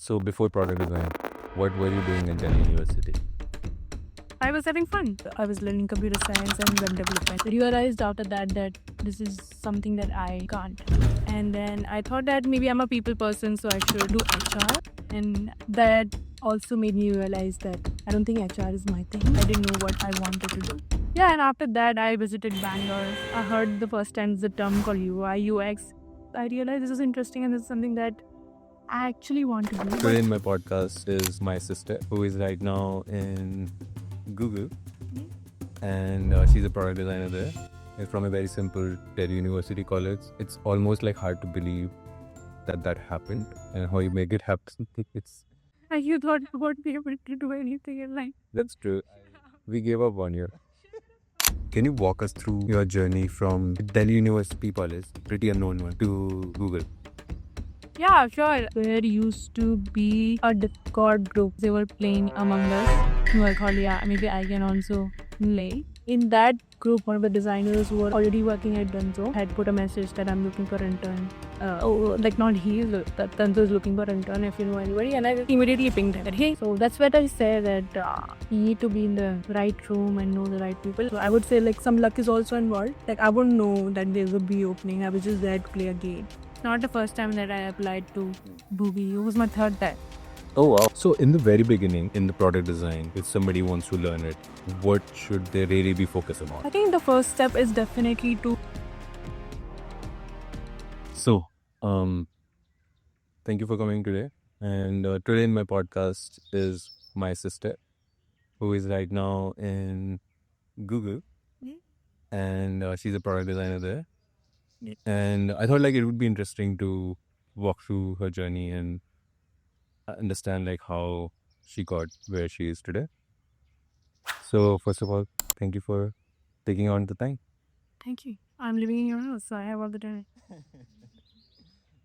So before product design, what were you doing in Delhi University? I was having fun. I was learning computer science and web development. I realized after that this is something that I can't. And then I thought that maybe I'm a people person, so I should do HR. And that also made me realize that I don't think HR is my thing. I didn't know what I wanted to do. Yeah, and after that, I visited Bangalore. I heard the first time the term called UI, UX. I realized this is interesting and this is something that I actually want to do. Today in my podcast is my sister, who is right now in Google, and she's a product designer there. And from a very simple Delhi University college, it's almost like hard to believe that happened and how you make it happen. It's You thought you won't be able to do anything in life. That's true. We gave up 1 year. Can you walk us through your journey from Delhi University College, pretty unknown one, to Google? Yeah, sure. There used to be a Discord group. They were playing Among Us. So I thought, yeah, maybe I can also play. In that group, one of the designers who were already working at Dunzo had put a message that I'm looking for an intern. Not he, that Dunzo is looking for an intern if you know anybody. And I immediately pinged him that, hey, so that's what I say that you need to be in the right room and know the right people. So I would say like some luck is also involved. Like I wouldn't know that there would be opening. I was just there to play a game. Not the first time that I applied to Boogie. It was my third time. Oh wow. So in the very beginning, in the product design, if somebody wants to learn it, what should they really be focusing on? I think the first step is definitely to... So, thank you for coming today. And today in my podcast is my sister, who is right now in Google, and she's a product designer there. And I thought like it would be interesting to walk through her journey and understand like how she got where she is today. So first of all, thank you for taking on the time. Thank you. I'm living in your house, so I have all the time.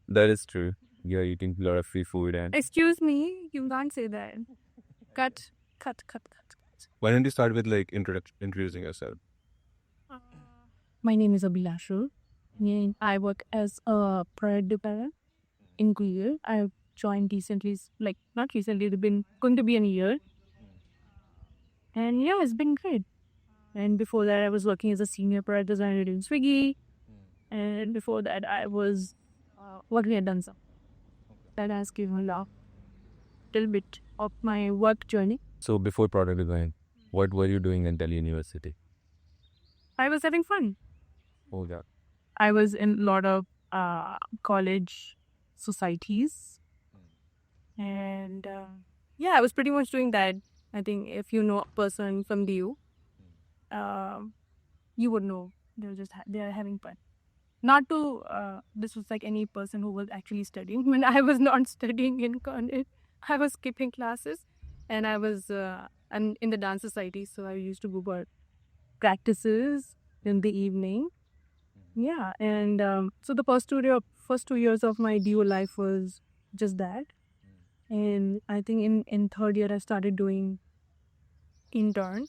That is true. You're eating a lot of free food and Excuse me, you can't say that. Cut. why don't you start with like introducing yourself? My name is Abhilashu. And I work as a product developer in Google. I've joined recently, like not recently, it's been going to be a year. And yeah, it's been great. And before that, I was working as a senior product designer in Swiggy. And before that, I was working at Dunzo. That has given a little bit of my work journey. So before product design, what were you doing in Delhi University? I was having fun. Oh yeah. I was in a lot of college societies. And yeah, I was pretty much doing that. I think if you know a person from DU, you would know they are having fun. Not to this was like any person who was actually studying. When I was not studying in college, I was skipping classes, and I was I'm in the dance society, so I used to go for practices in the evening. Yeah, and so the first 2 years of my DU life was just that, and I think in third year I started doing intern.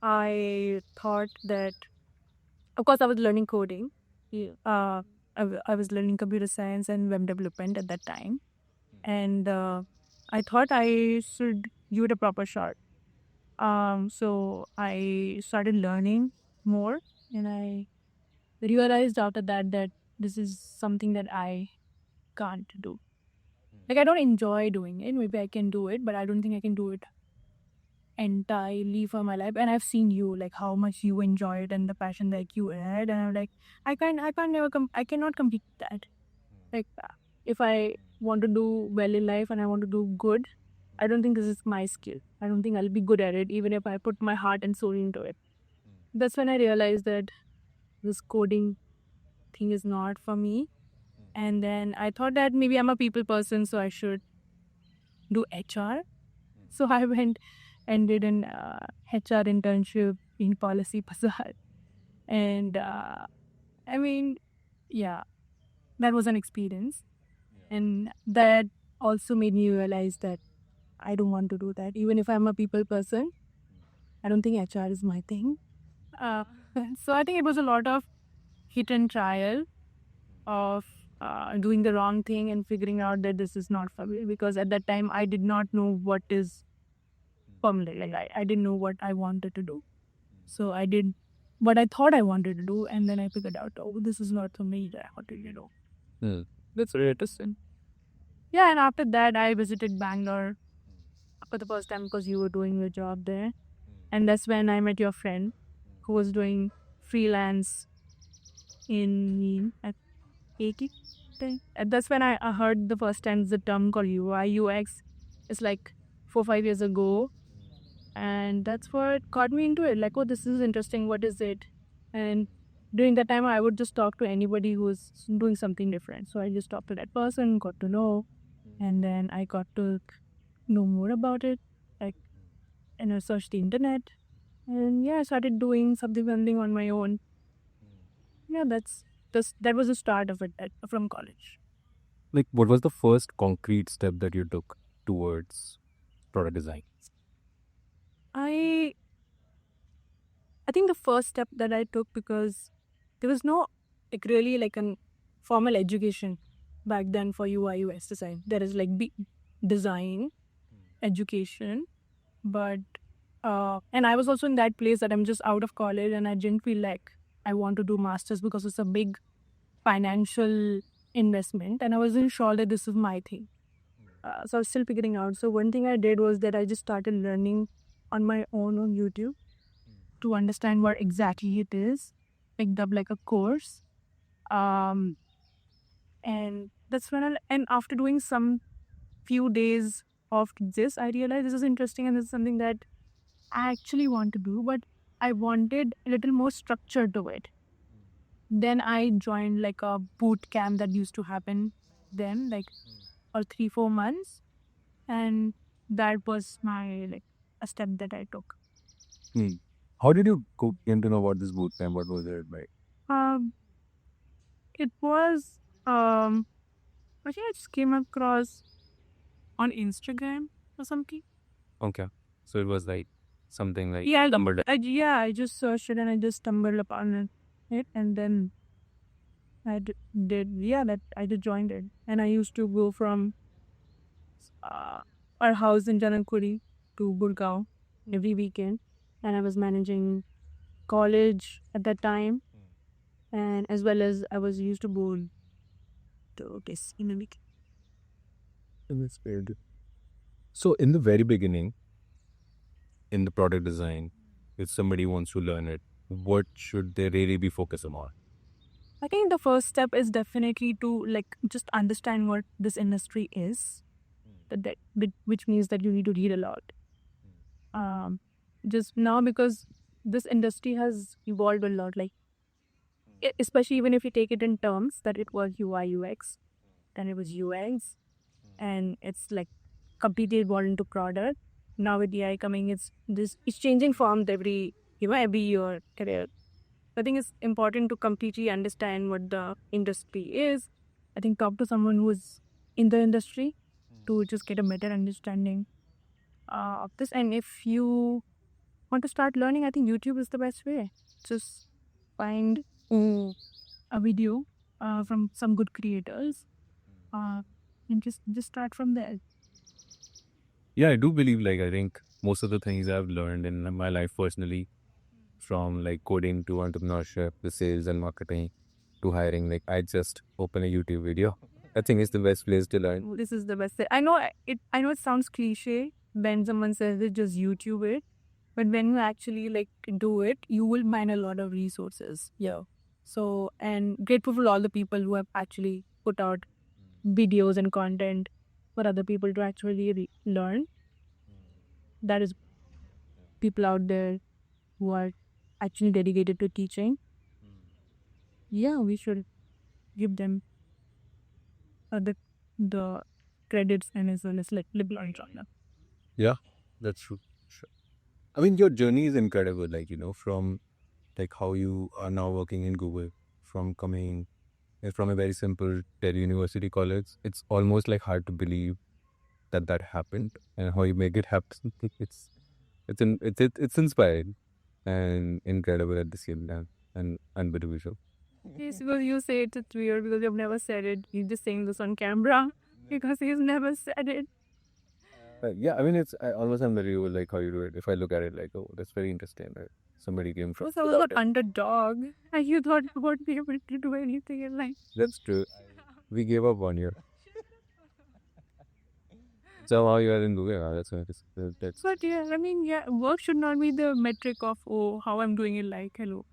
I thought that, of course, I was learning coding. I was learning computer science and web development at that time, and I thought I should give it a proper shot. So I started learning more, and I realized after that this is something that I can't do. Like I don't enjoy doing it. Maybe I can do it, but I don't think I can do it entirely for my life. And I've seen you, like how much you enjoy it and the passion that you had, and I'm like, I cannot compete that. Like if I want to do well in life and I want to do good, I don't think this is my skill. I don't think I'll be good at it, even if I put my heart and soul into it. That's when I realized that this coding thing is not for me. And then I thought that maybe I'm a people person, so I should do HR. So I went and did an HR internship in Policy Bazaar. And I mean, yeah, that was an experience. And that also made me realize that I don't want to do that. Even if I'm a people person, I don't think HR is my thing. So I think it was a lot of hit and trial of doing the wrong thing and figuring out that this is not for me, because at that time I did not know what is for me. Like I didn't know what I wanted to do. So I did what I thought I wanted to do, and then I figured out, oh, this is not for me. What did you know? That's really interesting. Yeah, and after that, I visited Bangalore for the first time because you were doing your job there. And that's when I met your friend who was doing freelance at Eki. And that's when I heard the first time the term called UI UX. It's like 4-5 years ago. And that's what got me into it. Like, oh, this is interesting. What is it? And during that time, I would just talk to anybody who was doing something different. So I just talked to that person, got to know, and then I got to know more about it. Like, and I searched the internet, and yeah, I started doing something on my own. Yeah, that was the start of it from college. Like, what was the first concrete step that you took towards product design? I think the first step that I took, because there was no really like a formal education back then for UI UX design. There is like design education, but and I was also in that place that I'm just out of college and I didn't feel like I want to do masters because it's a big financial investment, and I wasn't sure that this is my thing. So I was still figuring out. So one thing I did was that I just started learning on my own on YouTube to understand what exactly it is. Picked up like a course, and that's when and after doing some few days of this, I realized this is interesting and this is something that I actually want to do, but I wanted a little more structure to it. Then I joined like a boot camp that used to happen then, like for 3-4 months, and that was my like a step that I took. How did you came to know about this boot camp? What was it like? It was I think I just came across on Instagram or something. Okay, so it was like something like I just searched it and I just stumbled upon it, and then I I just joined it, and I used to go from our house in Janakpuri to Gurgaon every weekend, and I was managing college at that time, and as well as I was used to go to this in a week. That's very good. So in the very beginning, in the product design, if somebody wants to learn it, what should they really be focusing on? I think the first step is definitely to like just understand what this industry is, which means that you need to read a lot. Just now, because this industry has evolved a lot, like especially even if you take it in terms that it was UI UX, then it was UX, and it's like completely evolved into product. Now with AI coming, it's changing forms every year career. I think it's important to completely understand what the industry is. I think talk to someone who's in the industry to just get a better understanding of this. And if you want to start learning, I think YouTube is the best way. Just find a video from some good creators and just start from there. Yeah, I do believe I think most of the things I've learned in my life personally, from like coding to entrepreneurship, to sales and marketing, to hiring, like I just open a YouTube video. I think it's the best place to learn. This is the best. I know it sounds cliche when someone says it, just YouTube it, but when you actually like do it, you will find a lot of resources. Yeah. So, and grateful for all the people who have actually put out videos and content for other people to actually learn. That is people out there who are actually dedicated to teaching. Yeah, we should give them the credits and as well as like liberal on them. Yeah, that's true. Sure. I mean, your journey is incredible. Like, from like how you are now working in Google, from coming from a very simple Delhi University college. It's almost like hard to believe that happened, and how you make it happen. It's inspiring and incredible at the same time, and unbelievable. Yes, because you say it's weird because you've never said it. He's just saying this on camera because he's never said it. Yeah, I mean, I almost am very like how you do it. If I look at it like, oh, that's very interesting. Right? Somebody came from. Because I was not underdog, and you thought you won't be able to do anything in life. That's true. We gave up 1 year. Somehow you are in Google. That's why that's. But yeah, I mean, yeah, work should not be the metric of, oh, how I'm doing it like, hello.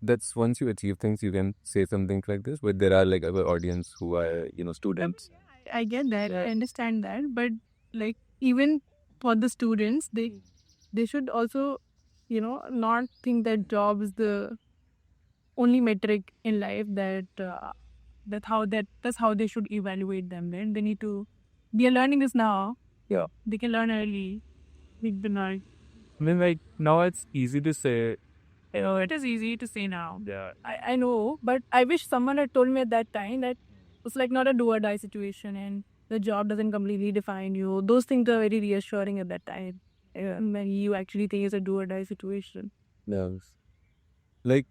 That's once you achieve things, you can say some things like this. But there are like other audience who are students. I get that. I understand that. But like, even for the students, they should also, not think that job is the only metric in life that's how they should evaluate them. Then they need to. They are learning this now. Yeah. They can learn early. Big benign. I mean, like, now it's easy to say, It is easy to say now. yeah, I know, but I wish someone had told me at that time that it's like not a do or die situation and the job doesn't completely define you. Those things are very reassuring at that time. When you actually think it's a do or die situation. Yeah. Like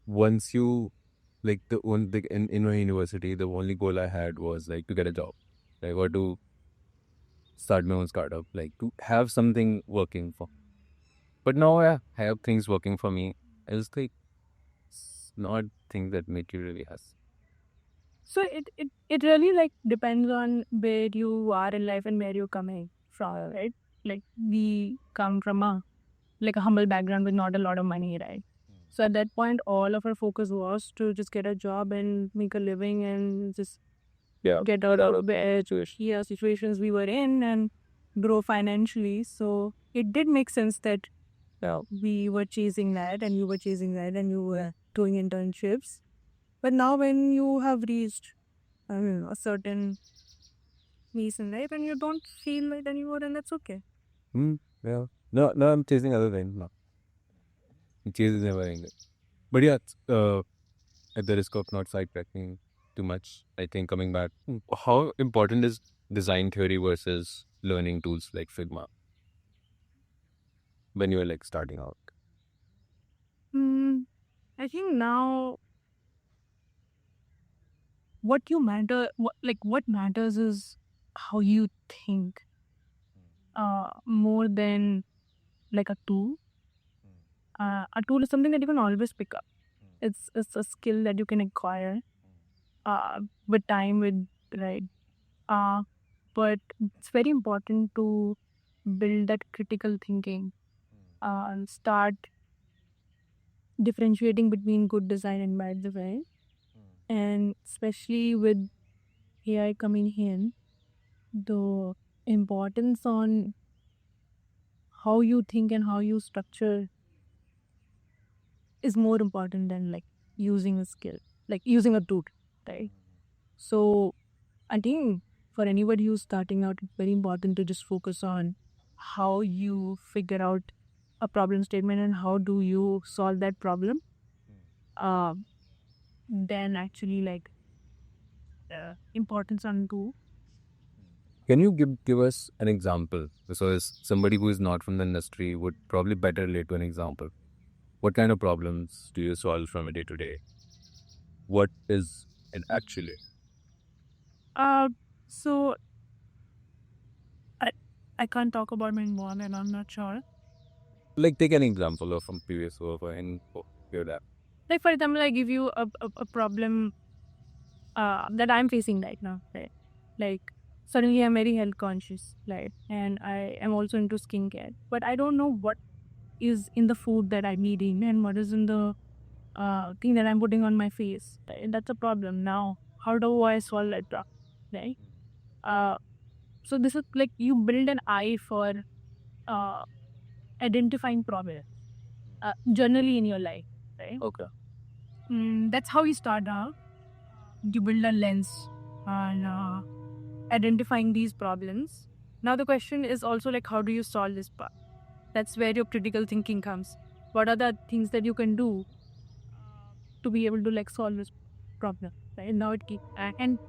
once you like in my university, the only goal I had was like to get a job, like or to start my own startup, like to have something working for. But now I have things working for me. It's like it's not thing that really has. So it really like depends on where you are in life and where you're coming from, right? Like we come from a humble background with not a lot of money, right? So at that point, all of our focus was to just get a job and make a living and just get out of the situations we were in and grow financially. So it did make sense that we were chasing that and you were chasing that and you were doing internships. But now when you have reached a certain piece in life and you don't feel it anymore, then that's okay. Yeah. No, I'm chasing other things now. Chase is never ending. But yeah, at the risk of not sidetracking too much, I think coming back, how important is design theory versus learning tools like Figma when you are like starting out? I think now what matters is how you think more than like a tool. A tool is something that you can always pick up. It's a skill that you can acquire with time, right. But it's very important to build that critical thinking and start differentiating between good design and bad design. And especially with AI coming in, the importance on how you think and how you structure is more important than like using a skill, like using a tool, right? So I think for anybody who's starting out, it's very important to just focus on how you figure out a problem statement and how do you solve that problem. Then actually like importance on tool. Can you give us an example? Because somebody who is not from the industry would probably better relate to an example. What kind of problems do you solve from a day to day? What is it actually? So I can't talk about my one and I'm not sure. Like take an example of from previous work or any that. Like for example, I give you a problem that I'm facing right now, right? Like suddenly I'm very health conscious, right? And I am also into skincare, but I don't know what is in the food that I'm eating and what is in the thing that I'm putting on my face. Right? And that's a problem. Now, how do I solve that problem, right? So this is like you build an eye for identifying problems generally in your life, right? Okay. That's how you start out. You build a lens on identifying these problems. Now the question is also like, how do you solve this part? That's where your critical thinking comes. What are the things that you can do to be able to like solve this problem, right? Now and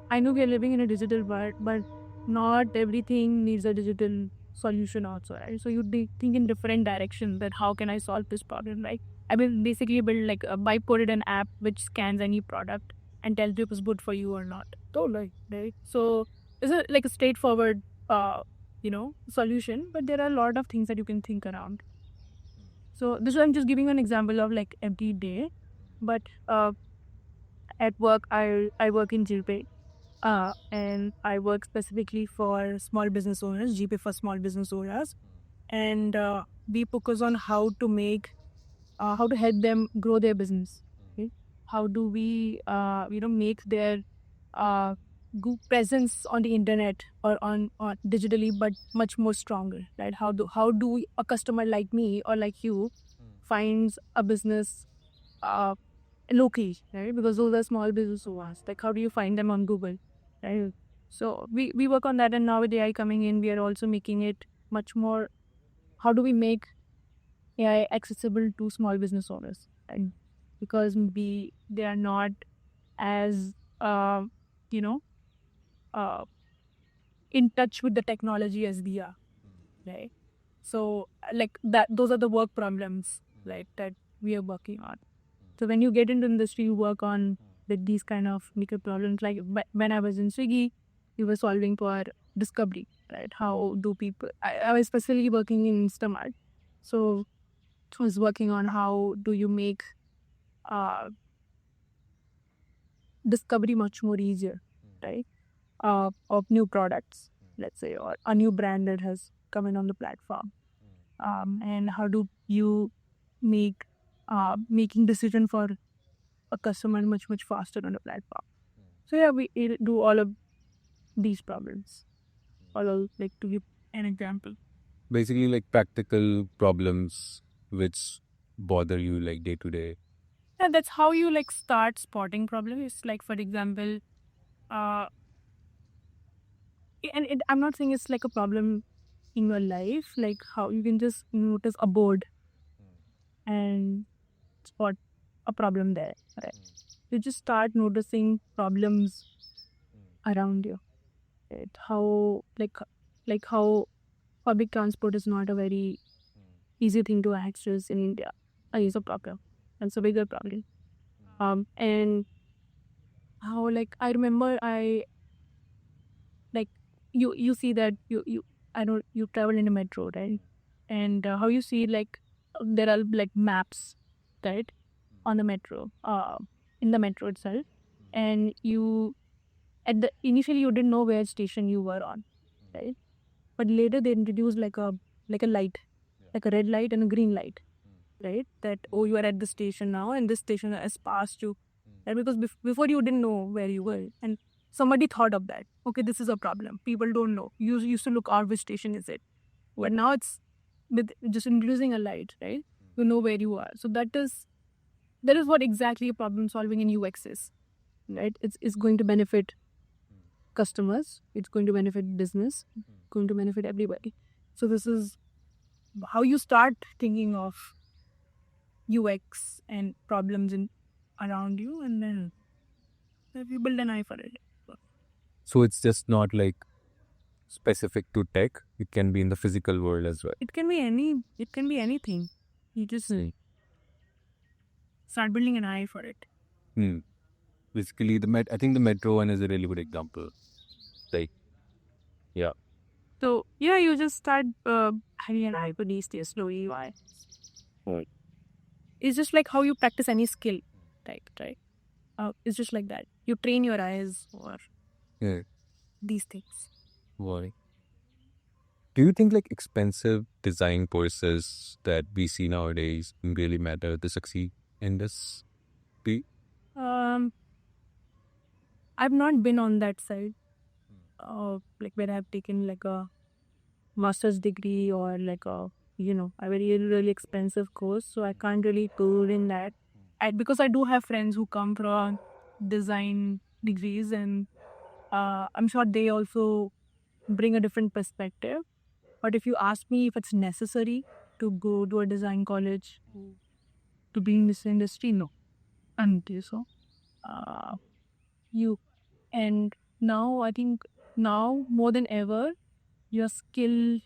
I know we are living in a digital world, but not everything needs a digital solution also, right? So you think in different directions that how can I solve this problem, right? I will basically build like a biported an app which scans any product and tells you if it's good for you or not. Totally, right? So it's like a straightforward, solution, but there are a lot of things that you can think around. So this I'm just giving you an example of like every day, but at work I work in GPay, and I work specifically for small business owners, GPay for small business owners, and we focus on how to help them grow their business. Okay? How do we make their presence on the internet or on digitally, but much more stronger, right? How do a customer like me or like you finds a business locally, right? Because those are small business owners. Like, how do you find them on Google, right? So we work on that, and now with AI coming in, we are also making it much more. How do we make AI accessible to small business owners? And because they are not as you know uh, in touch with the technology as we are, right? So like that, those are the work problems, right, that we are working on. So when you get into industry, you work on these kind of micro problems. Like when I was in Swiggy, we were solving for discovery, right? How do people? I was specifically working in Instamart, so I was working on how do you make uh, discovery much more easier, right? Of new products, let's say, or a new brand that has come in on the platform, and how do you make making decision for a customer much faster on the platform. So yeah, we do all of these problems. All of, like, to give an example. Basically, like practical problems which bother you like day to day. Yeah, that's how you like start spotting problems. It's like, for example, uh, I'm not saying it's like a problem in your life, like how you can just notice a board and spot a problem there, right? You just start noticing problems around you, right? How like how public transport is not a very easy thing to access in India. Is a problem. That's a bigger problem. And how, like, I remember I like you see that you I don't you travel in a metro, right? And how you see, like, there are like maps, right, on the metro, in the metro itself, and you at the initially you didn't know where station you were on, right? But later they introduced like a light, like a red light and a green light, right? That, oh, you are at the station now, and this station has passed you, right? Because before you didn't know where you were, and somebody thought of that. Okay, this is a problem. People don't know. You used to look out which station is it, but now it's with just introducing a light, right? You know where you are. So that is what exactly a problem solving in UX is, right? It's going to benefit customers. It's going to benefit business. Going to benefit everybody. So this is how you start thinking of UX and problems in around you, and then you build an eye for it. So it's just not like specific to tech. It can be in the physical world as well. It can be anything. You just start building an eye for it. Basically, I think the metro one is a really good example. Like, yeah. So yeah, you just start having an eye for these things slowly. Why? It's just like how you practice any skill, right? It's just like that. You train your eyes for Yeah. these things. Why? Do you think like expensive design courses that we see nowadays really matter to succeed in this? I've not been on that side. Like where I've taken like a master's degree or like a a very really expensive course, so I can't really go in that. Because I do have friends who come from design degrees, and I'm sure they also bring a different perspective. But if you ask me if it's necessary to go to a design college to be in this industry, no, I don't think so. You and now I think now more than ever, your skill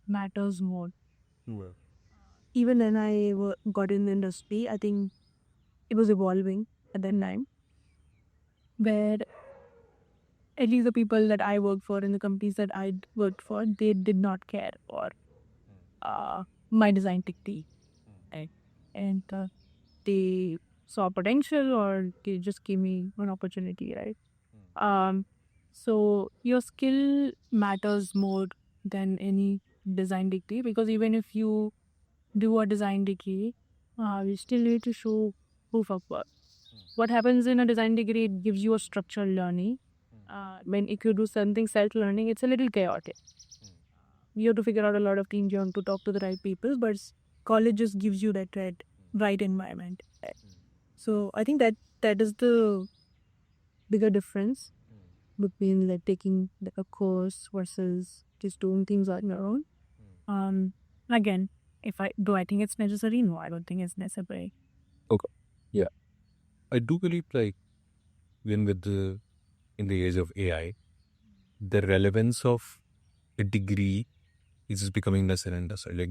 matters more. Well, Even when I got in the industry, I think it was evolving at that time, where at least the people that I worked for in the companies that I worked for, they did not care for my design technique. Right? And they saw potential, or they just gave me an opportunity, right? So your skill matters more than any design degree, because even if you do a design degree, you still need to show proof of work. What happens in a design degree, it gives you a structured learning. When if you do something self-learning, it's a little chaotic. You have to figure out a lot of things, you have to talk to the right people, but college just gives you that right environment. So I think that is the bigger difference between like taking a course versus just doing things on your own. Again, I think it's necessary? No, I don't think it's necessary. okay. Yeah. I do believe like even in the age of AI, the relevance of a degree is just becoming lesser and lesser. Like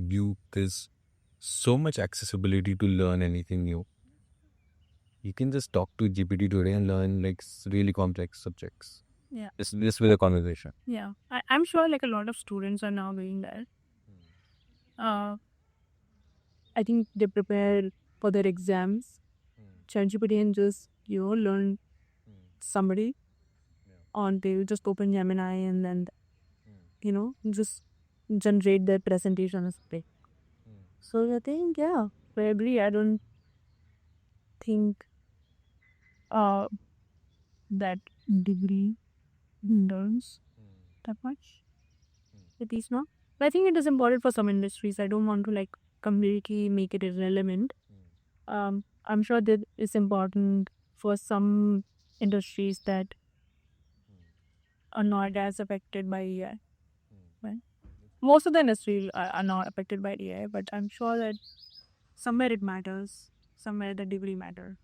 there's so much accessibility to learn anything new. You can just talk to GPT today and learn like really complex subjects. Yeah. Just with a conversation. Yeah. I'm sure like a lot of students are now doing that. I think they prepare for their exams. ChatGPT and just, learn summary on, they just open Gemini and then, just generate their presentation as well. So I think, yeah, I agree. I don't think that degree learns that much. At least not. But I think it is important for some industries. I don't want to like completely make it irrelevant. I'm sure that it's important for some industries that are not as affected by AI. Right? Most of the industries are not affected by AI, but I'm sure that somewhere it matters, somewhere the degree matters.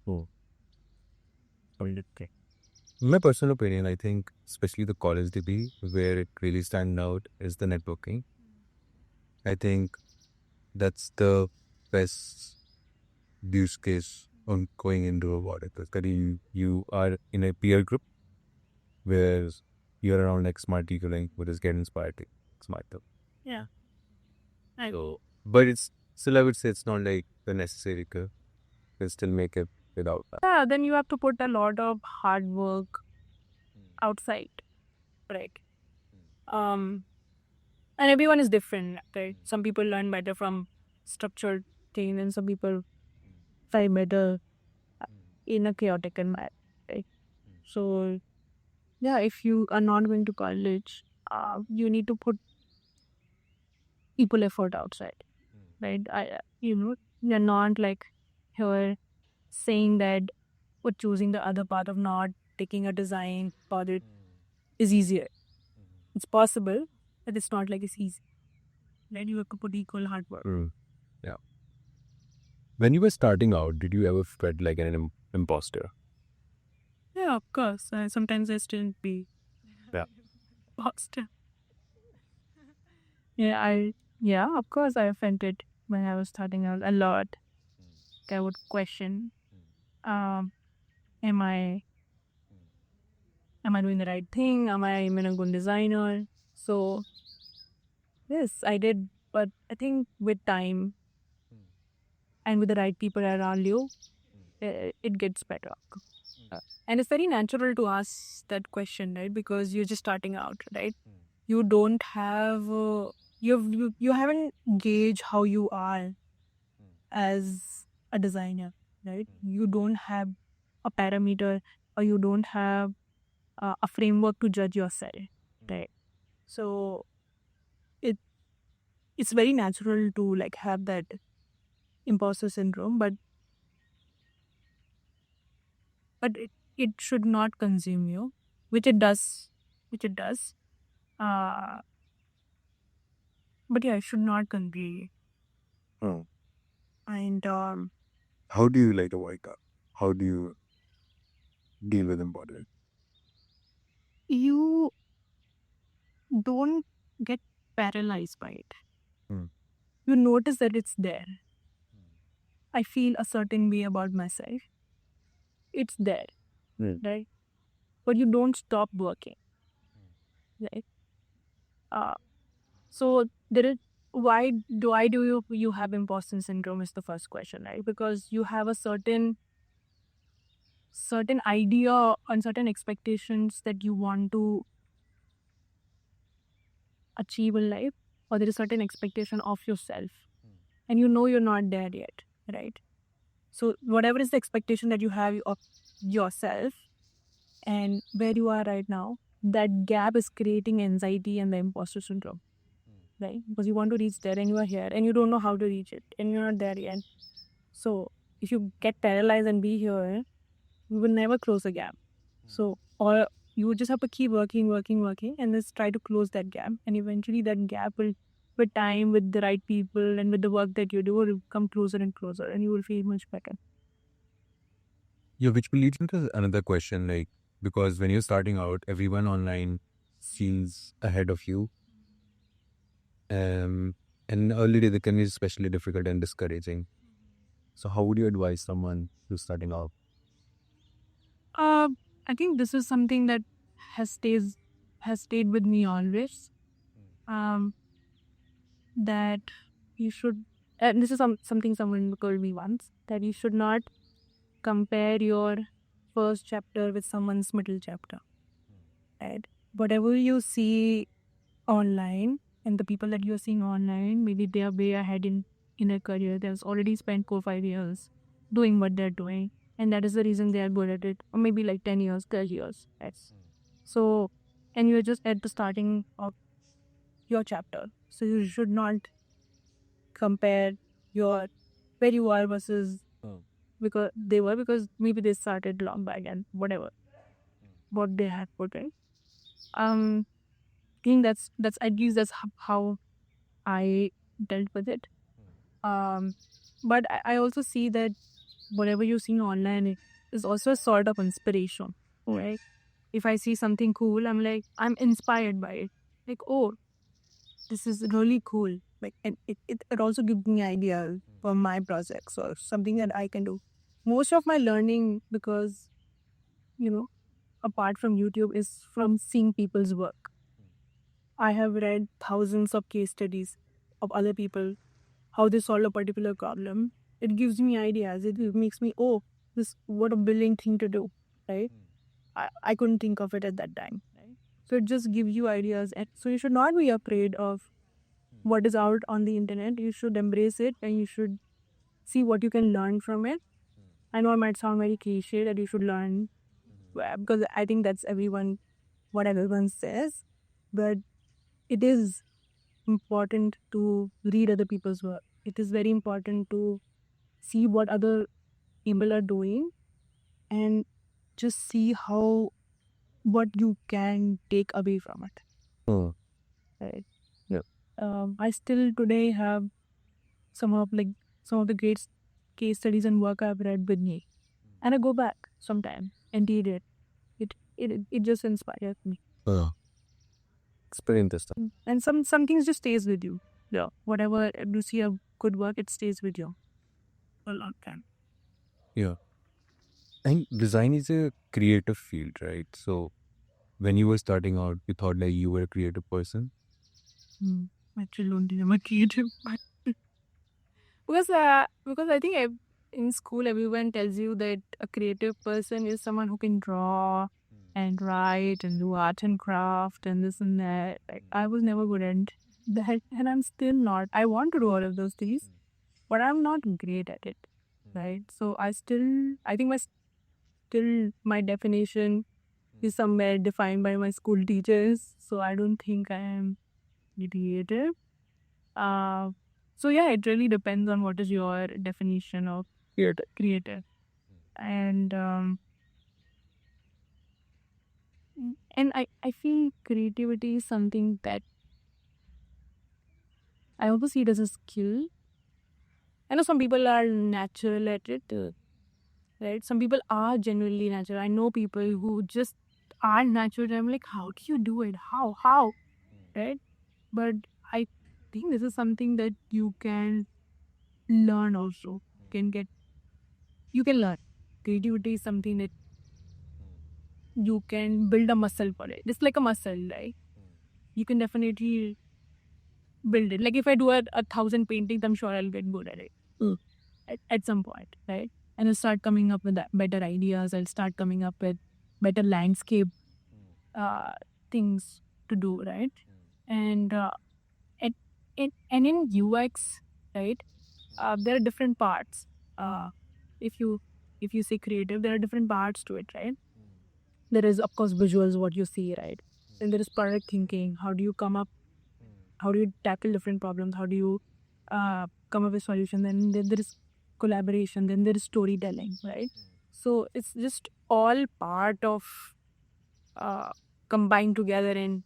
Okay. In my personal opinion, I think especially the college degree, where it really stands out is the networking. I think that's the best use case on going into a water, because you are in a peer group where you're around like smart people who just get inspired to smarter. Yeah. So, but it's still, I would say it's not like the necessary curve. You can still make it without that. Yeah, then you have to put a lot of hard work outside, right? And everyone is different, right? Some people learn better from structured things, and some people find better in a chaotic environment, right? So yeah, if you are not going to college, you need to put equal effort outside, right? You're not like here saying that or choosing the other path of not taking a design path is easier. It's possible, but it's not like it's easy. Then you have to put equal hard work. Yeah. When you were starting out, did you ever felt like an imposter? Yeah, of course. Sometimes I still be Yeah. imposter. Yeah, of course I felt it when I was starting out a lot. I would question, am I doing the right thing? Am I even a good designer? So yes, I did, but I think with time and with the right people around you, it gets better. And it's very natural to ask that question, right? Because you're just starting out, right? You don't have you haven't gauged how you are as a designer, right? You don't have a parameter, or you don't have a framework to judge yourself, right? So it's very natural to like have that imposter syndrome, but it should not consume you, which it does, uh but yeah, it should not consume you. Oh. And How do you like avoid that? How do you deal with imposter? you don't get paralyzed by it. you notice that it's there. I feel a certain way about myself. It's there, right? But you don't stop working, right? So there is why do you have imposter syndrome is the first question, right? Because you have a certain idea and certain expectations that you want to achieve in life, or there is certain expectation of yourself, and you know you're not there yet, right? So whatever is the expectation that you have of yourself and where you are right now, that gap is creating anxiety and the imposter syndrome, right? Because you want to reach there and you are here and you don't know how to reach it and you're not there yet. So if you get paralyzed and be here, you will never close the gap. So, or you just have to keep working, and just try to close that gap. And eventually that gap will, with time, with the right people and with the work that you do, will come closer and closer and you will feel much better. Yeah, which will lead into another question, like, because when you're starting out, everyone online seems ahead of you. And early days, it can be especially difficult and discouraging. So how would you advise someone who's starting out? I think this is something that has stayed with me always. That you should, and this is something someone told me once, that you should not compare your first chapter with someone's middle chapter, right? Whatever you see online and the people that you're seeing online, maybe they are way ahead in their career. They've already spent 4 or 5 years doing what they're doing, and that is the reason they are good at it, or maybe like 10 years, 12 years, right? So, and you're just at the starting of your chapter, so you should not compare your where you are versus because maybe they started long back and whatever what they had put in. I think that's at least that's how I dealt with it. But I also see that whatever you see online is also a sort of inspiration, right? If I see something cool, I'm inspired by it. Like, oh, this is really cool. Like, and it also gives me ideas for my projects or something that I can do. Most of my learning, because apart from YouTube, is from seeing people's work. I have read thousands of case studies of other people, how they solve a particular problem. It gives me ideas. It makes me, oh, this what a brilliant thing to do, right? I couldn't think of it at that time, right? So it just gives you ideas, and so you should not be afraid of what is out on the internet. You should embrace it, and you should see what you can learn from it. I know it might sound very cliche that you should learn, because I think that's what everyone says, but it is important to read other people's work. It is very important to see what other people are doing and just see what you can take away from it. Right. Yeah. I still today have some of the great case studies and work I've read with me, and I go back sometime and read it. It just inspires me. Explain this stuff. And some things just stays with you. Yeah, whatever you see a good work, it stays with you for a long time. Yeah. And design is a creative field, right? So when you were starting out, you thought like you were a creative person? Actually, don't think I'm a creative. because I think in school everyone tells you that a creative person is someone who can draw and write and do art and craft and this and that. Like, I was never good at that, and I'm still not. I want to do all of those things, but I'm not great at it, right? So I think my definition is somewhere defined by my school teachers. So I don't think I am creative. So yeah, it really depends on what is your definition of creative. And I feel creativity is something that I also see it as a skill. I know some people are natural at it, right? Some people are genuinely natural. I know people who just are natural. I'm like, how do you do it? How? Right? But I think this is something that you can learn also. You can learn. Creativity is something that you can build a muscle for it. It's like a muscle, right? You can definitely build it. Like if I do 1,000 paintings, I'm sure I'll get good at it at some point, right? And I'll start coming up with better ideas. I'll start coming up with better landscape things to do, right? And in UX, right, there are different parts. If you say creative, there are different parts to it, right? There is, of course, visuals, what you see, right? And there is product thinking. How do you come up? How do you tackle different problems? How do you come up with solution? Then there is collaboration. Then there is storytelling, right? So it's just all part of combined together and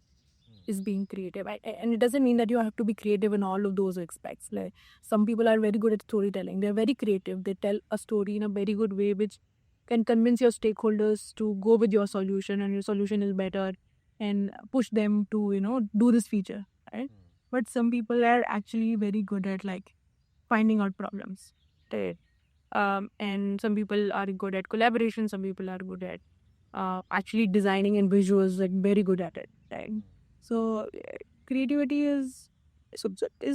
is being creative. And it doesn't mean that you have to be creative in all of those aspects. Like some people are very good at storytelling. They're very creative. They tell a story in a very good way, which can convince your stakeholders to go with your solution, and your solution is better, and push them to do this feature, right? But some people are actually very good at like finding out problems, right? And some people are good at collaboration. Some people are good at actually designing and visuals, like very good at it, right? So creativity is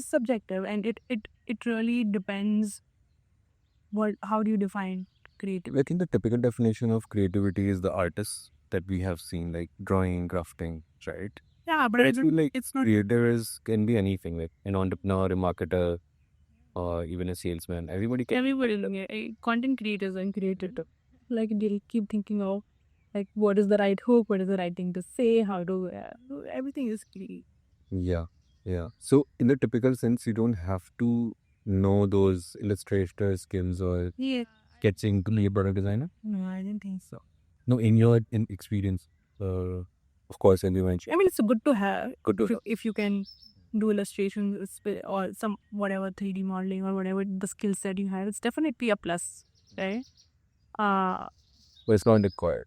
subjective, and it really depends how do you define creativity. I think the typical definition of creativity is the artists that we have seen, like drawing, crafting, right? Yeah, but I feel like it's not. creators can be anything, like an entrepreneur, a marketer, or even a salesman. Everybody can. Everybody, content creators and creative. Like they'll keep thinking of like what is the right hook, what is the right thing to say, how to everything is creative. Yeah. So in the typical sense, you don't have to know those illustrator skills or Yeah. sketching to be a product designer. No, I didn't think so. No, in your experience, of course, as you mentioned. I mean, it's good to have. Good to if you can do illustrations or some whatever 3D modeling or whatever the skill set you have, it's definitely a plus, right? But it's not required.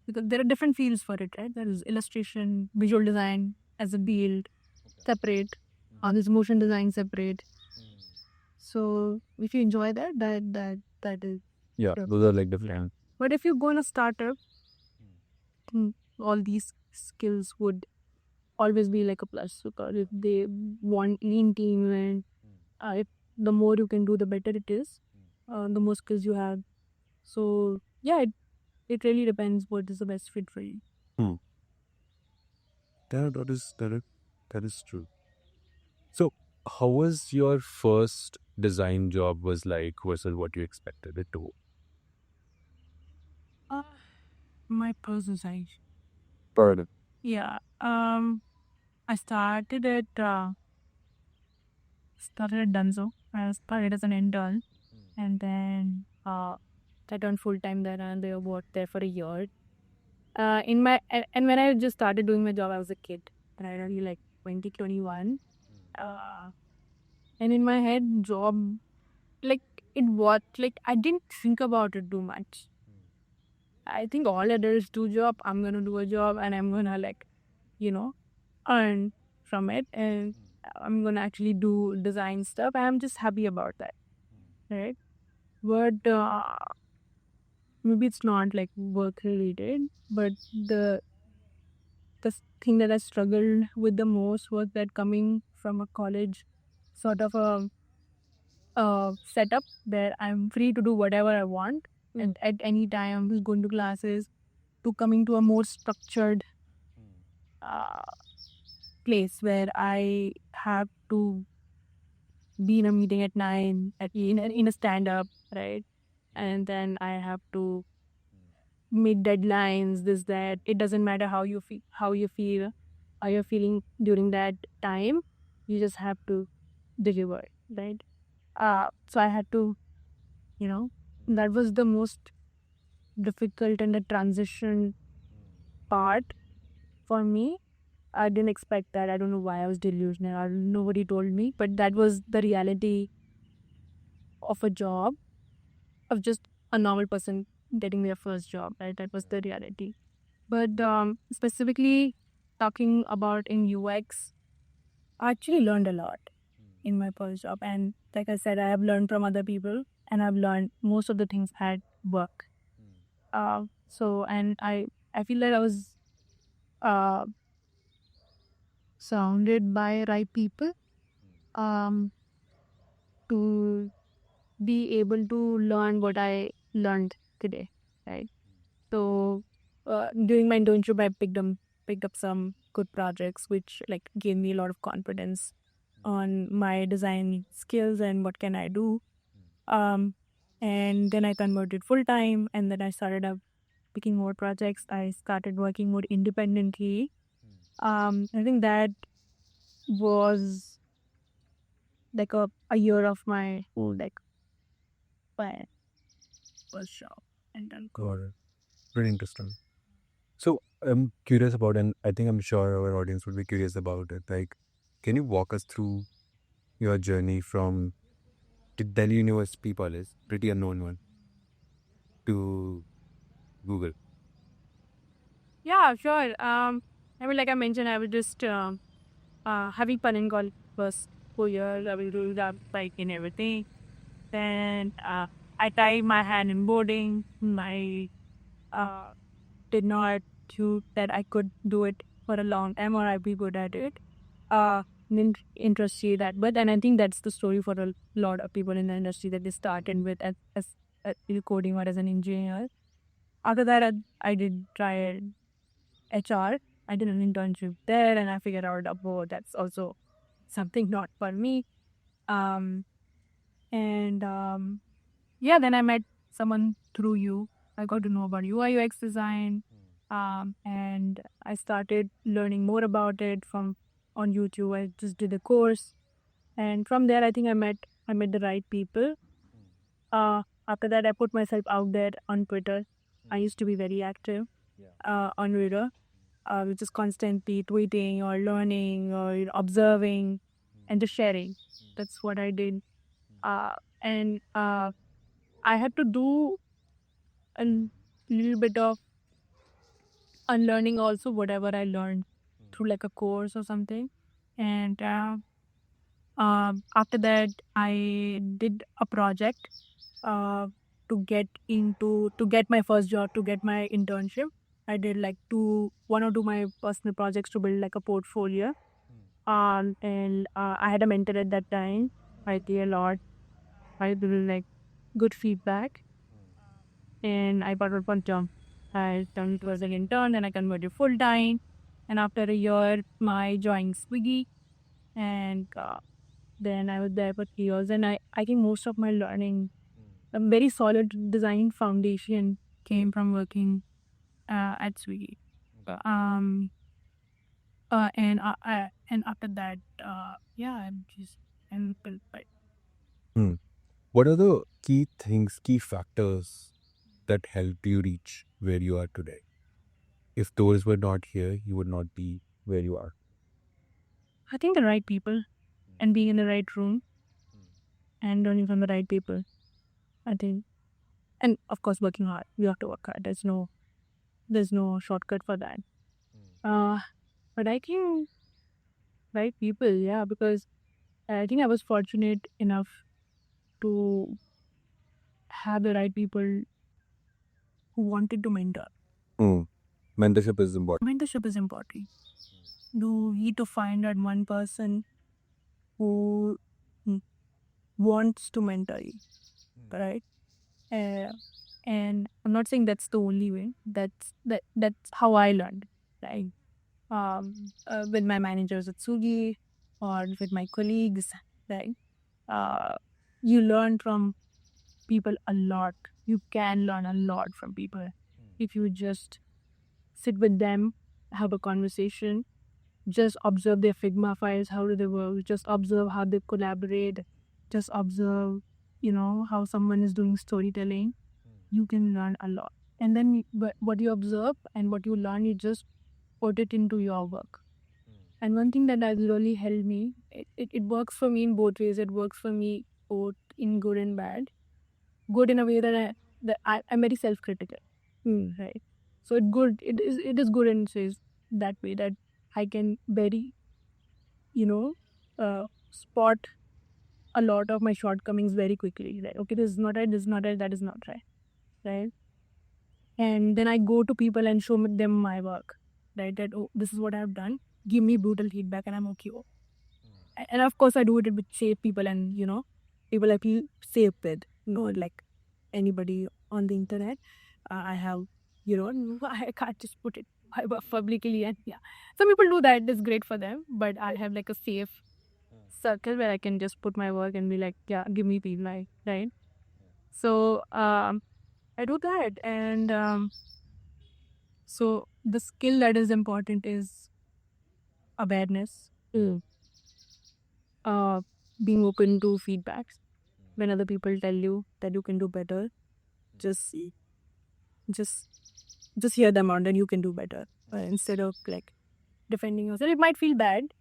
Because there are different fields for it, right? There is illustration, visual design as a field, separate. There's motion design separate. So if you enjoy that is. Yeah, those are like different. But if you go in a startup, all these skills would always be like a plus, because if they want lean team, and if the more you can do, the better it is, the more skills you have. So yeah, it really depends what is the best fit for you. That is true. So how was your first design job was like versus what you expected it to? My first design. Pardon. Yeah. I started at Dunzo. I started as an intern, and then I turned full time there, and I worked there for a year. And when I just started doing my job, I was a kid, right? Only like 2021. And in my head, job, like it was like I didn't think about it too much. I think all adults do job. I'm gonna do a job, and I'm gonna earn from it, and I'm gonna actually do design stuff. I'm just happy about that, right? But maybe it's not like work related, but the thing that I struggled with the most was that coming from a college sort of a setup where I'm free to do whatever I want, and at any time I'm just going to classes, to coming to a more structured place where I have to be in a meeting at 9 in a stand up, right? And then I have to meet deadlines, this that. It doesn't matter how you feel, how you're feeling during that time. You just have to deliver, right? So I had to, that was the most difficult and the transition part for me. I didn't expect that. I don't know why I was delusional. Nobody told me, but that was the reality of a job, of just a normal person getting their first job, right? That was the reality. But specifically talking about in UX, I actually learned a lot. in my first job. And like I said, I have learned from other people, and I've learned most of the things at work. And I feel that I was surrounded by right people to be able to learn what I learned today, right? So during my internship, I picked up some good projects, which like gave me a lot of confidence on my design skills and what can I do. And then I converted full time, and then I started up picking more projects. I started working more independently. I think that was like a year of my my first job, and then Got it. Pretty interesting. So I'm curious about, and I think I'm sure our audience would be curious about it. Like, can you walk us through your journey from the Delhi University College, pretty unknown one, to Google? Yeah, sure. I mean, like I mentioned, I was just having fun in college first 4 years. I was doing that like in everything. Then I tried my hand in boarding. I did not think that I could do it for a long time or I'd be good at it. Didn't interest see that, but and I think that's the story for a lot of people in the industry that they started with as coding or as an engineer. After that, I did try HR. I did an internship there, and I figured out, oh, that's also something not for me. Um, and yeah, then I met someone through you. I got to know about UI UX design, and I started learning more about it from on YouTube. I just did a course, and from there, I think I met the right people. After that, I put myself out there on Twitter. I used to be very active on Twitter, which is constantly tweeting or learning or observing and just sharing. That's what I did. And I had to do a little bit of unlearning also, whatever I learned through like a course or something. And after that, I did a project to get my first job, to get my internship. I did like one or two my personal projects to build like a portfolio. And I had a mentor at that time. I did a lot. I did like good feedback, and I got one job. I turned was an intern, and I converted full time. And after a year, I joined Swiggy, and then I was there for 3 years. And I think most of my learning, a very solid design foundation, came from working at Swiggy. Um, and after that, yeah, I'm built by. Hmm. What are the key things, key factors that helped you reach where you are today? If those were not here, you would not be where you are. I think the right people and being in the right room and learning from the right people. I think, and of course, working hard. You have to work hard. There's no shortcut for that. But I think right people, yeah, because I think I was fortunate enough to have the right people who wanted to mentor. Mentorship is important. Mentorship is important. You need to find that one person who wants to mentor you, right? And I'm not saying that's the only way. That's how I learned, right? With my managers at Sugi or with my colleagues, right? You learn from people a lot. You can learn a lot from people if you just sit with them, have a conversation, just observe their Figma files, how do they work, just observe how they collaborate, just observe, how someone is doing storytelling. You can learn a lot. And then what you observe and what you learn, you just put it into your work. And one thing that has really helped me, it works for me in both ways. It works for me both in good and bad. Good in a way that I'm very self-critical, right? So it is good and says that way that I can very, spot a lot of my shortcomings very quickly. Like, okay, this is not right, this is not right, that is not right. Right. And then I go to people and show them my work. Right. That, oh, this is what I've done. Give me brutal feedback and I'm okay. And of course, I do it with safe people and, people I feel safe with. Not like anybody on the internet. I have, I can't just put it publicly. And yeah, some people do that. It's great for them. But I have like a safe circle where I can just put my work and be like, yeah, give me feedback, right? So I do that. And so the skill that is important is awareness. Being open to feedbacks. When other people tell you that you can do better, just hear them out and you can do better. Instead of like defending yourself. It might feel bad,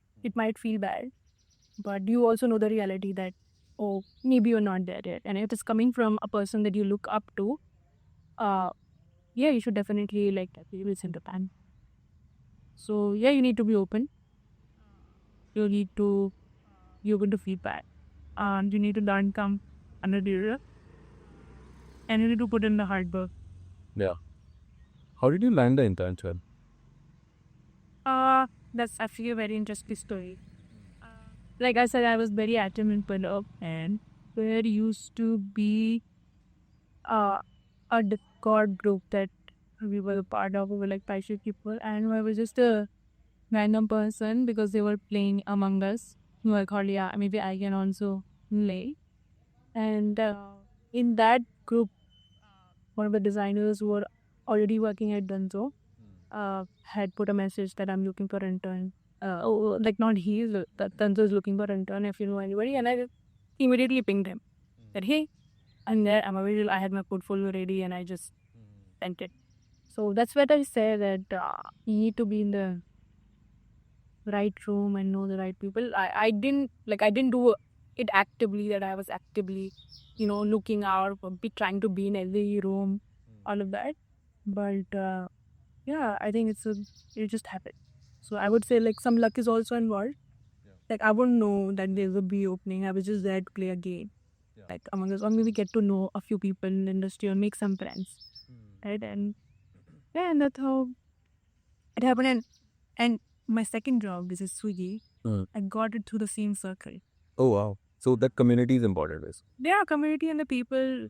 but you also know the reality that, oh, maybe you're not there yet. And if it's coming from a person that you look up to, yeah, you should definitely like listen to them. So yeah, you need to be open. You need to be open to feedback. And you need to learn come under the area. And you need to put in the hard work. Yeah. How did you land the internship? That's actually a very interesting story. Like I said, I was very active in Punjab, and there used to be a Discord group that we were a part of. We were like 5 people, and I was just a random person because they were playing Among Us. I thought, yeah, maybe I can also play. And in that group, one of the designers who were already working at Dunzo had put a message that I'm looking for an intern. Like not he, that Dunzo is looking for an intern if you know anybody. And I immediately pinged him that, hey, I'm there, I'm available, I had my portfolio ready and I just sent it. So that's what I say that you need to be in the right room and know the right people. I didn't do it actively, that I was actively, looking out or trying to be in every room, all of that. But yeah, I think it just happened. So I would say like some luck is also involved. Like I wouldn't know that there would be opening. I was just there to play a game. Like Among Us, or maybe get to know a few people in the industry or make some friends. Right? And yeah, and that's how it happened. And my second job, this is Swiggy, I got it through the same circle. Oh, wow. So that community is important. Yeah, community and the people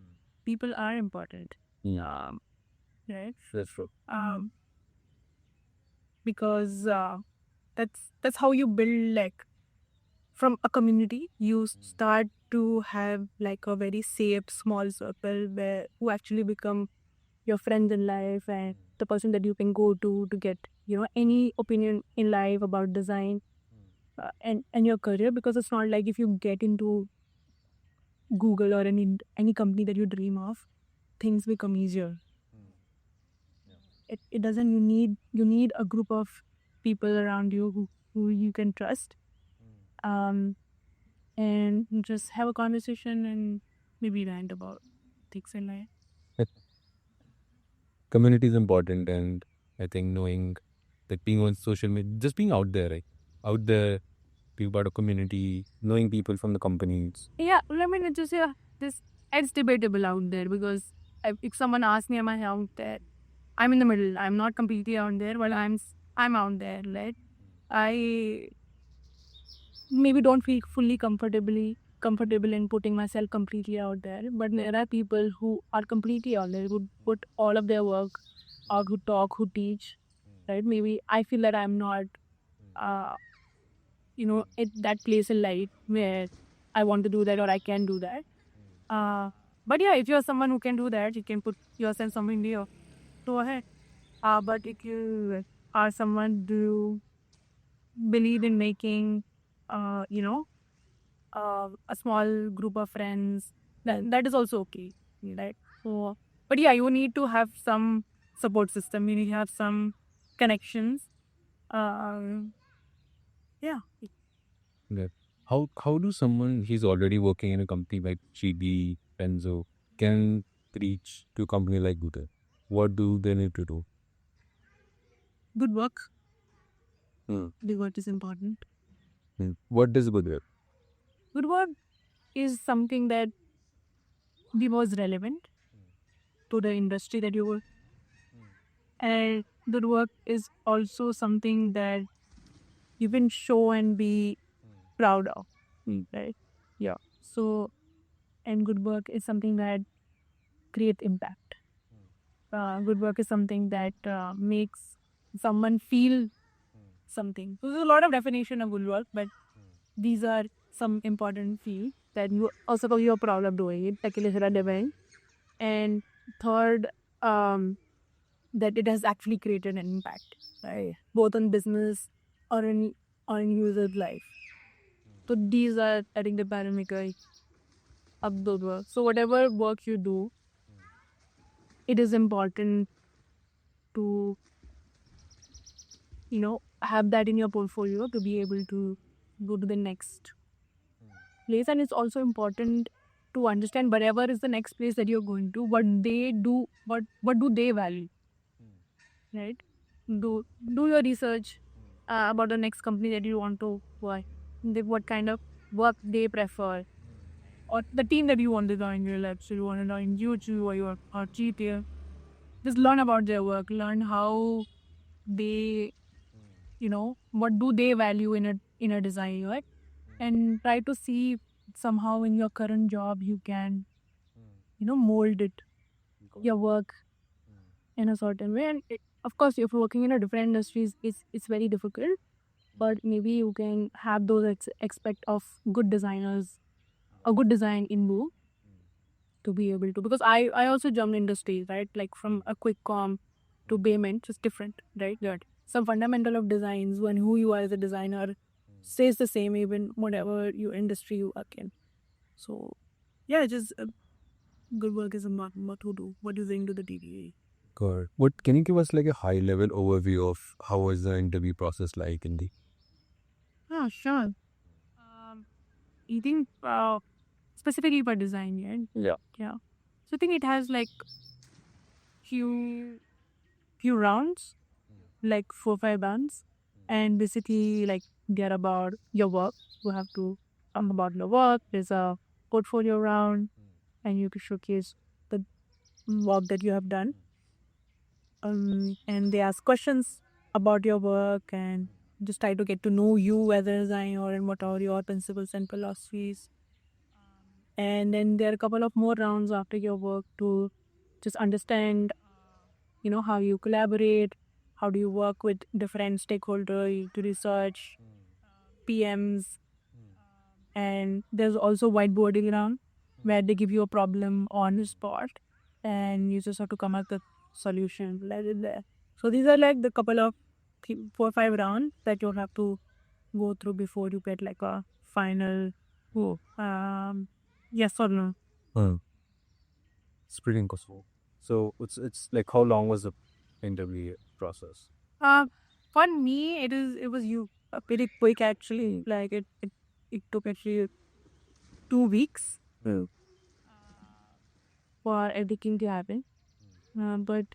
are important. Right? That's true. Because that's how you build, like, from a community you start to have like a very safe small circle where who actually become your friends in life and the person that you can go to get any opinion in life about design and your career. Because it's not like if you get into Google or any company that you dream of, things become easier. It doesn't. You need a group of people around you who you can trust, and just have a conversation and maybe rant about things in life. Community is important, and I think knowing that being on social media, just being out there, right? Out there, being part of community, knowing people from the companies. Yeah, I mean, it's debatable out there because if someone asks me, am I out there? I'm in the middle. I'm not completely out there, but I'm out there. Right? I maybe don't feel fully comfortable in putting myself completely out there, but there are people who are completely out there, who put all of their work out, who talk, who teach. Right? Maybe I feel that I'm not at that place in life where I want to do that or I can do that. But yeah, if you're someone who can do that, you can put yourself somewhere new. Go ahead. But if you are someone who believe in making, a small group of friends, then that is also okay, right? So, but yeah, you need to have some support system. You need to have some connections. Yeah. Yeah. How do someone he's already working in a company like GD, Penzo, can reach to a company like Google? What do they need to do? Good work. Hmm. Good work is important. What does good work? Good work is something that the most relevant to the industry that you work. And good work is also something that you can show and be proud of, right? Yeah. So, and good work is something that creates impact. Good work is something that makes someone feel something. So there's a lot of definition of good work, but these are some important fields that you also you're proud of doing it, like relevant. And third, that it has actually created an impact, right? Both on business or in user's life. So these are, I think, the parameter of good work. So whatever work you do, it is important to have that in your portfolio to be able to go to the next place. And it's also important to understand whatever is the next place that you're going to, what they do, what do they value, right? Do your research about the next company that you want to work, what kind of work they prefer, or the team that you want to join your lab. So you want to join YouTube or GTA. Just learn about their work, learn how they, what do they value in a design, right? And try to see somehow in your current job you can, mold it, your work in a certain way. And of course, if you're working in a different industries, it's very difficult. But maybe you can have those expect of good designers, a good design in you to be able to. Because I also jumped industries, right? Like from a quick com to payment, it's different, right? Good. Some fundamental of designs when who you are as a designer stays the same even whatever your industry you work in. So yeah, just good work is a what to do. What do you think to the DDA? Good. What can you give us like a high level overview of how was the interview process like in the? Oh, sure. I think specifically for design, yeah. Yeah. So I think it has like few rounds, like 4-5 rounds, and basically like they're about your work. You have to talk about your work. There's a portfolio round, and you can showcase the work that you have done. And they ask questions about your work and just try to get to know you as a designer and what are your principles and philosophies. And then there are a couple of more rounds after your work to just understand, how you collaborate, how do you work with different stakeholders to research, PMs, and there's also whiteboarding round where they give you a problem on the spot and you just have to come up with a solution. So these are like the couple of 4-5 rounds that you'll have to go through before you get like a final yes or no. It's pretty impossible. So it's like how long was the interview process? For me, it was pretty quick actually. Like it took actually 2 weeks for everything to happen. But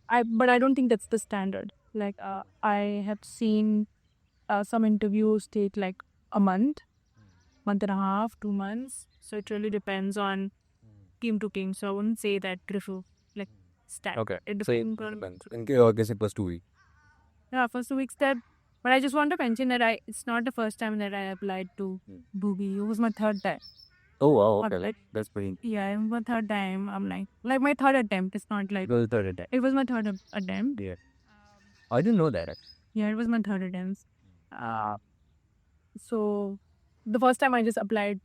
I don't think that's the standard. Like I have seen some interviews take like a month and a half, 2 months. So it really depends on team to team. So I wouldn't say that like stat. Okay. It So it depends on depends. I guess it was 2 weeks. yeah, first 2 weeks step. But I just want to mention that it's not the first time that I applied to Boogie. It was my third time. Oh wow, Okay, like that's pretty. Yeah, it was my third time. I'm like my third attempt. It's not like It was the third attempt. it was my third attempt. Yeah. I didn't know that. Yeah, it was my third attempt. So the first time I just applied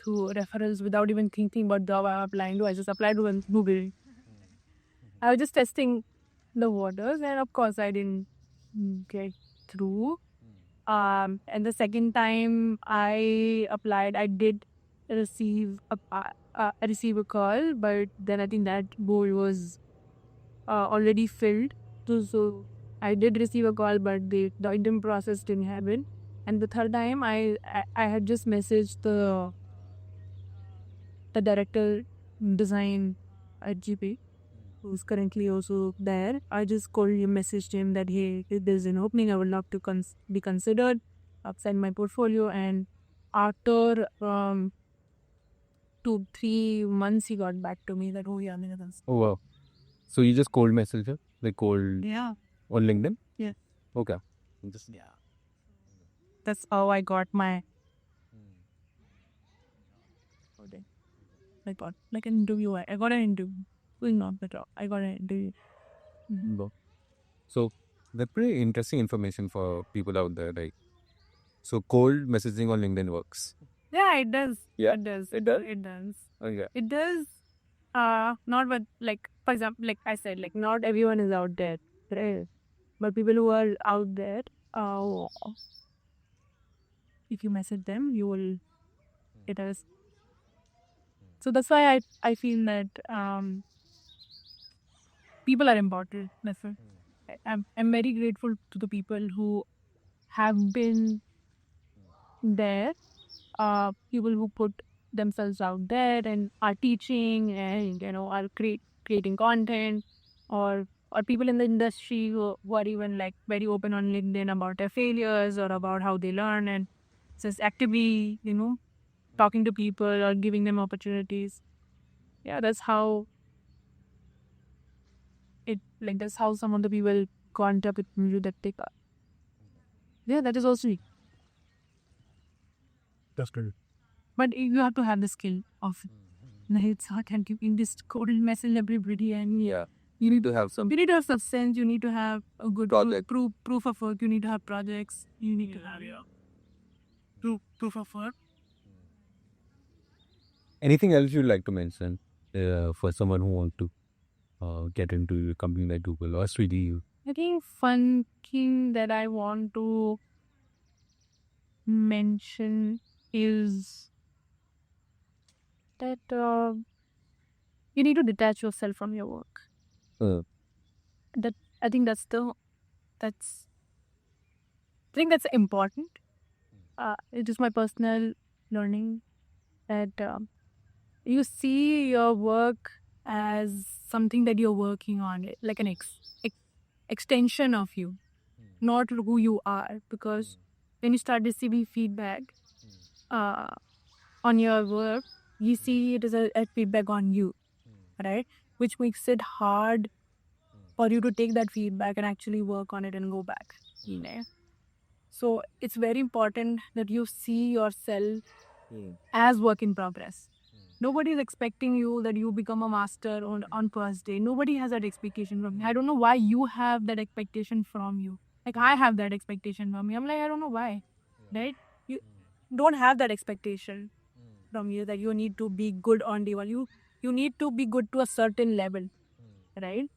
to referrals without even thinking about the job I'm applying to. I just applied to Blueberry. I was just testing the waters, and of course, I didn't get through. And the second time I applied, I did receive a call, but then I think that board was already filled. So I did receive a call, but the interview process didn't happen. And the third time, I had just messaged the director design at GP, who's currently also there. I just called him, messaged him that hey, if there's an opening, I would love to be considered. I've sent my portfolio, and after 2-3 months he got back to me that, oh yeah, मेरा था. Oh wow. So you just cold message her, like cold Yeah. on LinkedIn? Yeah. Okay. That's how I got my like an interview. I got an interview. Well, not the job. I got an interview. Wow. So that's pretty interesting information for people out there. Like, so cold messaging on LinkedIn works. Yeah, it does. Yeah, It does. it does? It does. Okay. It does. Not with, like, for example, like I said, like not everyone is out there, right? But people who are out there, if you message them, you will. It is. So that's why I feel that people are important. That's why I'm very grateful to the people who have been there. People who put themselves out there and are teaching and are creating content, or people in the industry who are even like very open on LinkedIn about their failures or about how they learn, and just actively talking to people or giving them opportunities. Yeah, that's how that's how some of the people contact with you that they got. Yeah, that is also. That's good. But you have to have the skill of it's hard and keeping this cold message everybody, and Yeah. you need To have some you need to have substance, you need to have a good project. proof of work, you need to have projects, you need to have proof of work. Anything else you'd like to mention for someone who wants to get into a company like Google or 3D? I think fun thing that I want to mention is that you need to detach yourself from your work. That I think that's important. It is my personal learning that you see your work as something that you're working on, like an extension of you, not who you are. Because when you start receiving feedback on your work, you see it as a feedback on you, right? Which makes it hard for you to take that feedback and actually work on it and go back. So it's very important that you see yourself as work in progress. Nobody is expecting you that you become a master on first day. Nobody has that expectation from me. I don't know why you have that expectation from you. Like I have that expectation from me. I'm like, I don't know why. Right? You don't have that expectation from you that you need to be good on day one. You need to be good to a certain level. Right?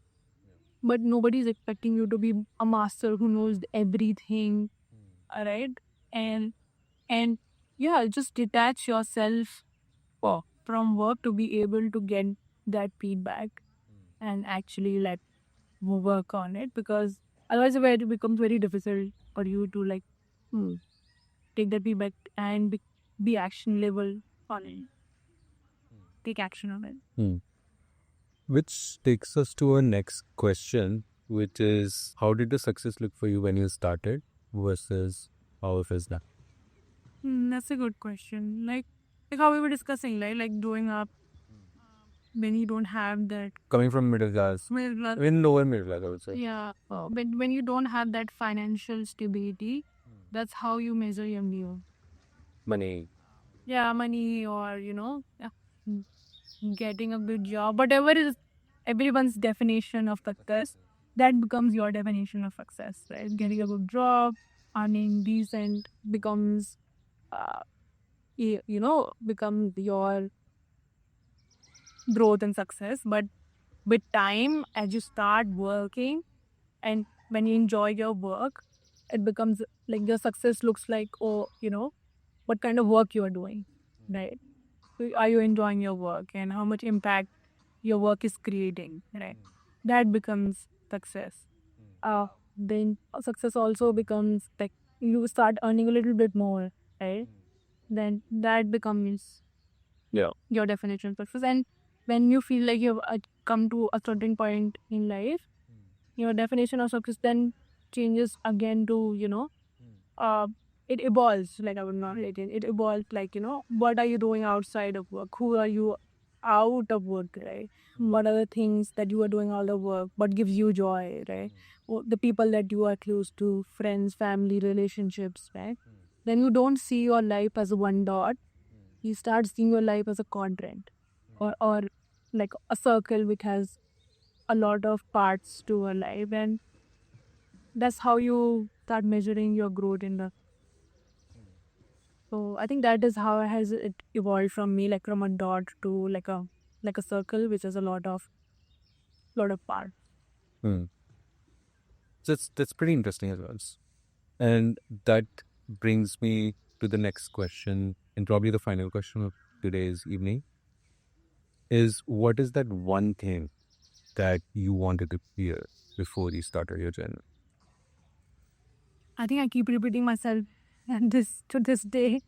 But nobody is expecting you to be a master who knows everything. Right? And yeah, just detach yourself from work to be able to get that feedback and actually work on it, because otherwise it becomes very difficult for you to take that feedback and be action level on it, take action on it. Which takes us to our next question, which is how did the success look for you when you started versus how it is now? That's a good question. Like how we were discussing, like growing up, when you don't have that Coming from middle class, even lower middle class, I would say. yeah, when you don't have that financial stability, that's how you measure your meal. Money. Yeah, money, or getting a good job, whatever is everyone's definition of success, that becomes your definition of success, right? Getting a good job, earning decent becomes becomes your growth and success. But with time, as you start working and when you enjoy your work, it becomes like your success looks like, what kind of work you are doing, right? So are you enjoying your work and how much impact your work is creating, right? That becomes success. Then success also becomes like you start earning a little bit more, right? Then that becomes your definition of success. And when you feel like you've come to a certain point in life, your definition of success then changes again to it evolves. Like, I would not let it evolves. Like, what are you doing outside of work? Who are you out of work, right? What are the things that you are doing out of work? What gives you joy, right? The people that you are close to, friends, family, relationships, right? Then you don't see your life as one dot. You start seeing your life as a quadrant, or like a circle which has a lot of parts to a life, and that's how you start measuring your growth in the. So I think that is how has it evolved from me, like from a dot to like a circle, which has a lot of parts. Hmm. So that's pretty interesting as well. And that brings me to the next question, and probably the final question of today's evening, is what is that one thing that you wanted to clear before you started your journey? I think I keep repeating myself, and to this day,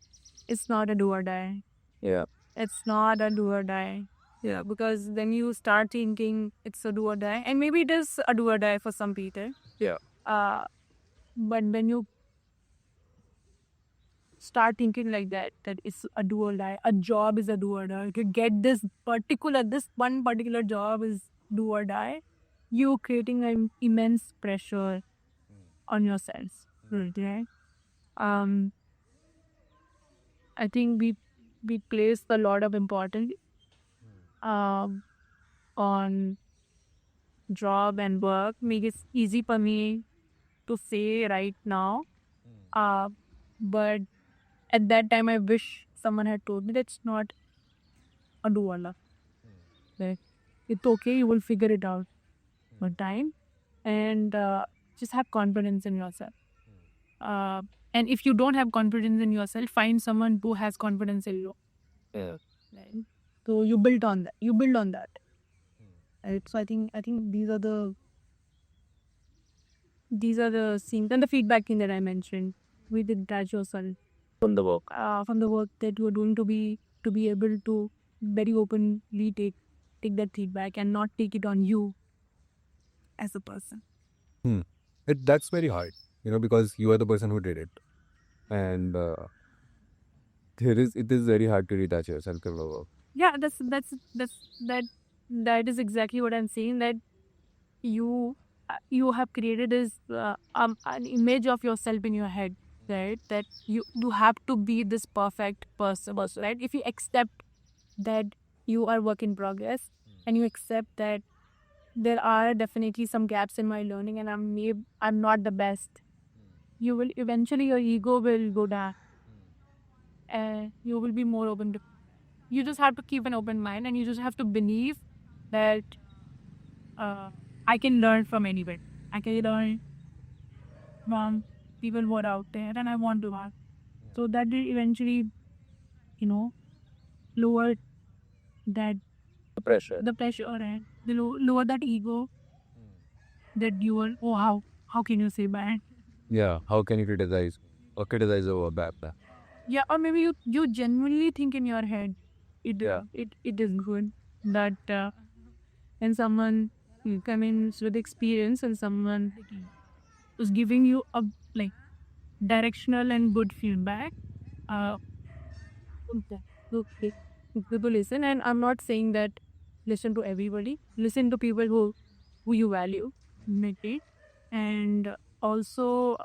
it's not a do or die. Yeah. It's not a do or die. Yeah, because then you start thinking it's a do or die, and maybe it is a do or die for some people. Yeah. But when you start thinking like that it's a do or die, a job is a do or die. To get this one particular job is do or die. You creating an immense pressure on yourself, right? I think we place a lot of importance on job and work. Make it easy for me to say right now. But at that time, I wish someone had told me that's not a do or die. Like, it's okay, you will figure it out with time, and just have confidence in yourself. And if you don't have confidence in yourself, find someone who has confidence in you. Yeah. Right? So you build on that. Right? So I think these are the things, and the feedback thing that I mentioned. We did that yourself From the work. from the work that you are doing, to be able to very openly take that feedback and not take it on you as a person. That's very hard, because you are the person who did it, and it is very hard to detach yourself from the work. Yeah, that is exactly what I'm saying. That you have created an image of yourself in your head, right? That you have to be this perfect person, right? If you accept that you are work in progress, and you accept that there are definitely some gaps in my learning, and I'm not the best, you will eventually, your ego will go down, and you will be more open to. You just have to keep an open mind, and you just have to believe that I can learn from anybody. I can learn from people who are out there, and I want to learn. So that will eventually, lower that The pressure. the pressure, and lower that ego that you are. Oh, how can you say bad? Yeah. How can you criticize over bad? Yeah, or maybe you genuinely think in your head Yeah. it is good that when someone comes with experience, and someone is giving you a like directional and good feedback, uh okay, people listen. And I'm not saying that listen to everybody, listen to people who you value, maybe. And also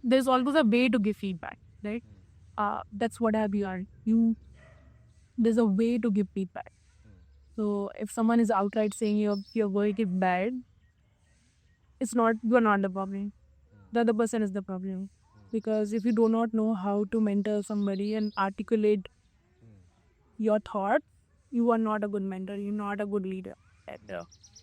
there's always a way to give feedback, right? That's what I've learned. There's a way to give feedback. So if someone is outright saying your work is bad, it's not, you're not the problem. The other person is the problem. Because if you do not know how to mentor somebody and articulate your thoughts, you are not a good mentor. You're not a good leader.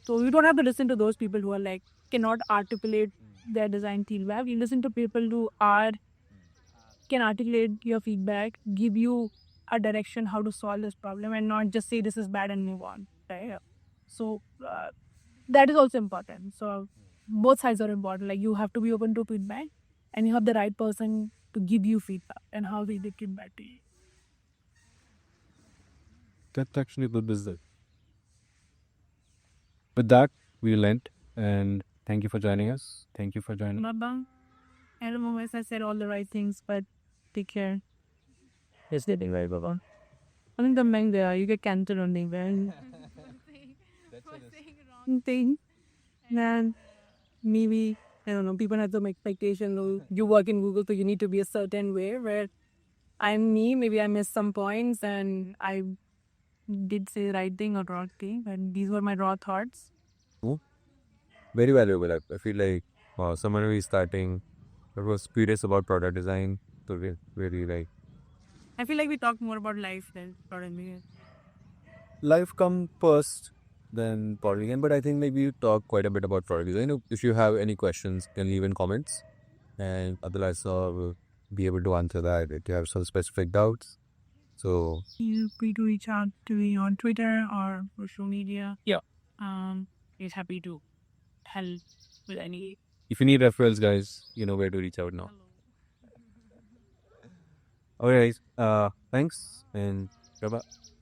So you don't have to listen to those people who are like cannot articulate their design feedback. You listen to people who can articulate your feedback, give you a direction how to solve this problem, and not just say this is bad and move on. Right? So that is also important. So both sides are important. Like, you have to be open to feedback, and you have the right person to give you feedback, and how they give feedback to you. That's actually good business. With that, we'll end. And thank you for joining us. Thank you for joining. Bye-bye. I don't know if I said all the right things, but take care. Yes, they think very well. I think the men there, you get cancer on the event. Thing. And maybe, I don't know, people have some expectation. Oh, you work in Google, so you need to be a certain way. Where I'm me, maybe I missed some points and I did say right thing or wrong thing, but these were my raw thoughts. Very valuable. I feel like someone who is starting, that was curious about product design, so really like I feel like we talked more about life than product design. life come first, then product design. But I think maybe you talk quite a bit about product design. If you have any questions, can leave in comments, and otherwise will be able to answer that if you have some specific doubts. So Feel free to reach out to me on Twitter or social media. Yeah. He's happy to help with any. if you need referrals, guys, you know where to reach out now. All right, guys. Thanks and bye bye.